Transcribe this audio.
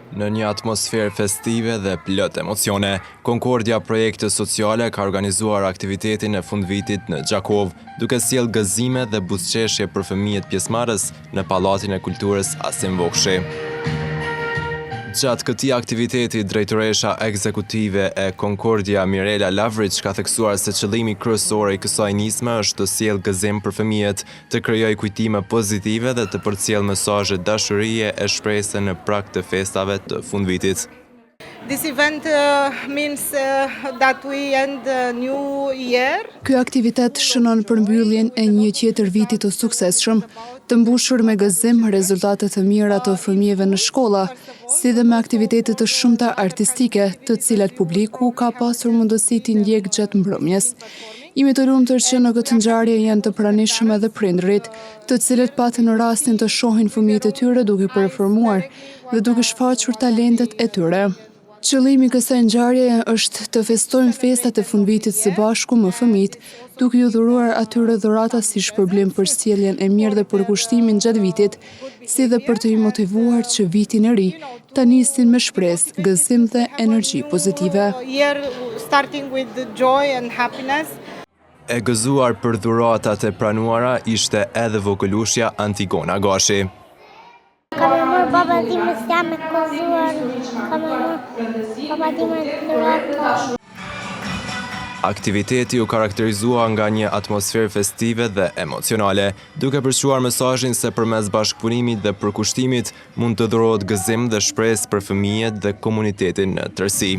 Në një atmosferë festive dhe plot emocione, Concordia Projekte Sociale ka organizuar aktivitetin e fundvitit në Gjakov, duke sjellë gëzime dhe buzëqeshje për fëmijët pjesëmarrës në Pallatin e Kulturës Asim Vokshi. Gjatë këtij aktiviteti, drejtoresha ekzekutive e Concordia Mirela Lavrić ka theksuar se qëllimi kryesor i kësaj nisme është të sjellë gëzim për fëmijët, të krijojë kujtime pozitive dhe të përcjellë mesazhe dashurie e shpresë në prag të festave të fundvitit. This event means that we end the new year. Ky aktivitet shënon përmbylljen e një tjetër viti të suksesshëm, të mbushur me gëzim, rezultate të mira të fëmijëve në shkolla, si dhe me aktivitete të shumta artistike, të cilat publiku ka pasur mundësi t'i ndjek gjatë mbrëmjes. Jemi të lumtur që në këtë ngjarje janë të pranishëm edhe prindërit, të cilët patën rastin të shohin fëmijët e tyre duke performuar dhe duke shfaqur talentet e tyre. Qëllimi i kësaj ngjarjeje është të festojmë festat e fundvitit së bashku me fëmijët, duke ju dhuruar atyre dhurata si shpërblim për sjelljen e mirë dhe për kushtimin gjatë vitit, si dhe për të i motivuar që vitin e ri ta nisin me shpresë, gëzim dhe energji pozitive. Starting with joy and happiness. E gëzuar për dhuratat e pranuara ishte edhe vogëlushja Antigona Gashi. Kam e mërë baba time s'jam me kozuar, kam e mërë baba time dhuratë. Aktiviteti u karakterizua nga një atmosferë festive dhe emocionale, duke përshkruar mesazhin se përmes bashkëpunimit dhe përkushtimit mund të dhurohet gëzim dhe shpresë për fëmijët dhe komunitetin në tërësi.